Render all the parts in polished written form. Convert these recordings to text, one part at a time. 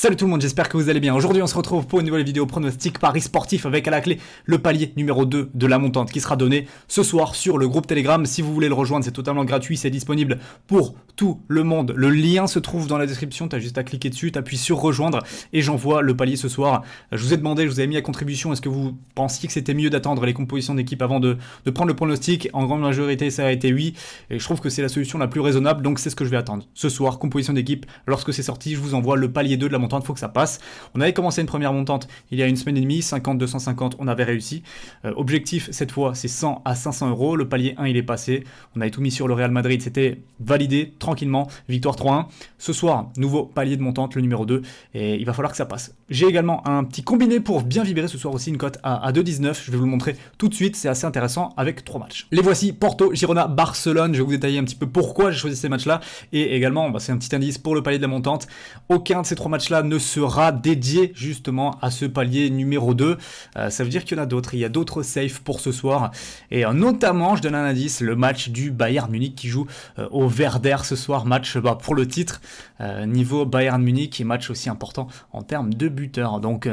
Salut tout le monde, j'espère que vous allez bien. Aujourd'hui on se retrouve pour une nouvelle vidéo pronostic Paris sportif avec à la clé le palier numéro 2 de la montante qui sera donné ce soir sur le groupe Telegram. Si vous voulez le rejoindre, c'est totalement gratuit, c'est disponible pour tout le monde. Le lien se trouve dans la description, tu as juste à cliquer dessus, tu appuies sur rejoindre et j'envoie le palier ce soir. Je vous ai demandé, je vous ai mis à contribution, est-ce que vous pensiez que c'était mieux d'attendre les compositions d'équipe avant de prendre le pronostic? En grande majorité ça a été oui et je trouve que c'est la solution la plus raisonnable, donc c'est ce que je vais attendre. Ce soir, composition d'équipe, lorsque c'est sorti, je vous envoie le palier 2 de la montante, faut que ça passe. On avait commencé une première montante il y a une semaine et demie, 50-250, on avait réussi. Objectif cette fois c'est 100 à 500 euros, le palier 1 il est passé, on avait tout mis sur le Real Madrid, c'était validé tranquillement, victoire 3-1. Ce soir, nouveau palier de montante, le numéro 2, et il va falloir que ça passe. J'ai également un petit combiné pour bien vibrer ce soir aussi, une cote à 2,19, je vais vous le montrer tout de suite, c'est assez intéressant avec 3 matchs. Les voici, Porto, Girona, Barcelone, je vais vous détailler un petit peu pourquoi j'ai choisi ces matchs-là, et également, c'est un petit indice pour le palier de la montante, aucun de ces 3 matchs-là ne sera dédié justement à ce palier numéro 2, ça veut dire qu'il y en a d'autres, il y a d'autres safes pour ce soir, et notamment, je donne un indice, le match du Bayern Munich qui joue au Werder ce soir, match pour le titre, niveau Bayern Munich, et match aussi important en termes de buteurs, donc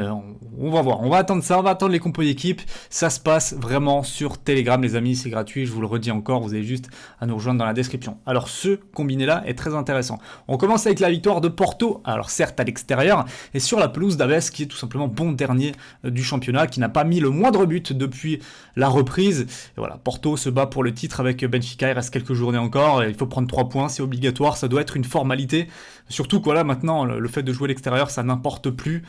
on va voir, on va attendre ça, on va attendre les compos d'équipe, ça se passe vraiment sur Telegram les amis, c'est gratuit, je vous le redis encore, vous avez juste à nous rejoindre dans la description. Alors ce combiné là est très intéressant, on commence avec la victoire de Porto, alors certes à l'extérieur, et sur la pelouse d'Aves qui est tout simplement bon dernier du championnat, qui n'a pas mis le moindre but depuis la reprise, et voilà, Porto se bat pour le titre avec Benfica, il reste quelques journées encore, il faut prendre 3 points, c'est obligatoire, ça doit être une formalité, surtout que voilà, maintenant le fait de jouer à l'extérieur ça n'importe plus,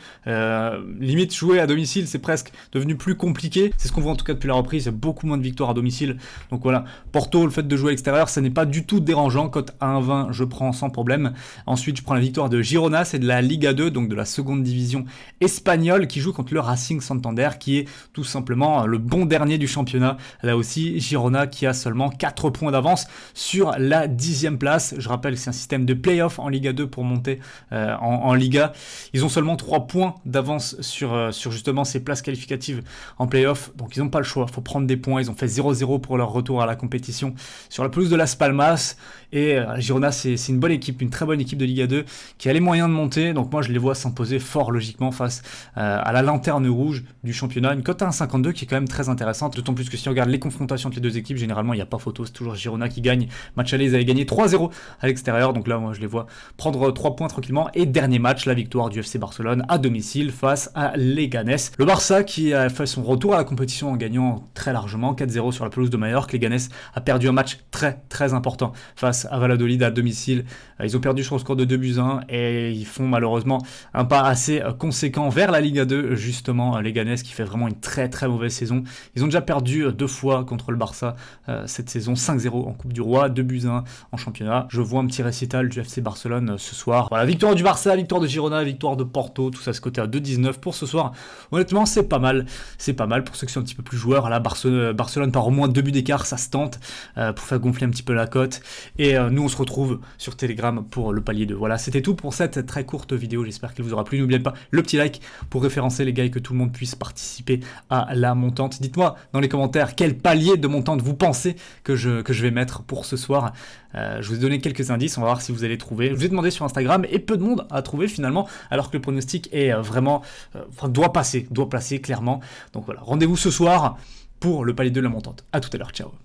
limite jouer à domicile c'est presque devenu plus compliqué, c'est ce qu'on voit en tout cas depuis la reprise, il y a beaucoup moins de victoires à domicile, donc voilà, Porto, le fait de jouer à l'extérieur ça n'est pas du tout dérangeant, cote à 1,20 je prends sans problème. Ensuite je prends la victoire de Girona, c'est de la Liga 2, donc de la seconde division espagnole, qui joue contre le Racing Santander qui est tout simplement le bon dernier du championnat. Là aussi Girona qui a seulement 4 points d'avance sur la 10e place, je rappelle que c'est un système de play-off en Liga 2 pour monter en Liga, ils ont seulement 3 points d'avance sur justement ces places qualificatives en play-off, donc ils n'ont pas le choix, il faut prendre des points, ils ont fait 0-0 pour leur retour à la compétition sur la pelouse de Las Palmas, et Girona c'est une bonne équipe, une très bonne équipe de Liga 2 qui a les moyens de monter, donc moi je les vois s'imposer fort logiquement face à la lanterne rouge du championnat, une cote à 1,52 qui est quand même très intéressante, d'autant plus que si on regarde les confrontations entre les deux équipes, généralement il n'y a pas photo, c'est toujours Girona qui gagne. Match aller, ils avaient gagné 3-0 à l'extérieur, donc là moi je les vois prendre 3 points tranquillement, et dernier match, la victoire du FC Barcelone à domicile face à Leganés. Le Barça qui a fait son retour à la compétition en gagnant très largement 4-0 sur la pelouse de Majorque. Leganés a perdu un match très important face à Valladolid à domicile, ils ont perdu sur le score de 2-1 et ils font malheureusement un pas assez conséquent vers la Liga 2, justement Leganés qui fait vraiment une très mauvaise saison. Ils ont déjà perdu 2 fois contre le Barça cette saison, 5-0 en Coupe du Roi, 2-1 en championnat. Je vois un petit récital du FC Barcelone ce soir. Voilà, victoire du Barça, victoire de Girona, victoire de Porto, tout ça se côté à 2,19 pour ce soir. Honnêtement c'est pas mal pour ceux qui sont un petit peu plus joueurs. Là Barcelone par au moins 2 buts d'écart, ça se tente pour faire gonfler un petit peu la cote, et nous on se retrouve sur Telegram pour le palier 2. Voilà, c'était tout pour cette très courte vidéo, j'espère qu'elle vous aura plu. N'oubliez pas le petit like pour référencer les gars et que tout le monde puisse participer à la montante. Dites-moi dans les commentaires quel palier de montante vous pensez que je vais mettre pour ce soir. Je vous ai donné quelques indices, on va voir si vous allez trouver. Je vous ai demandé sur Instagram et peu de monde a trouvé finalement, alors que le pronostic est vraiment doit passer clairement. Donc voilà, rendez-vous ce soir pour le palier 2 de la montante. À tout à l'heure, ciao.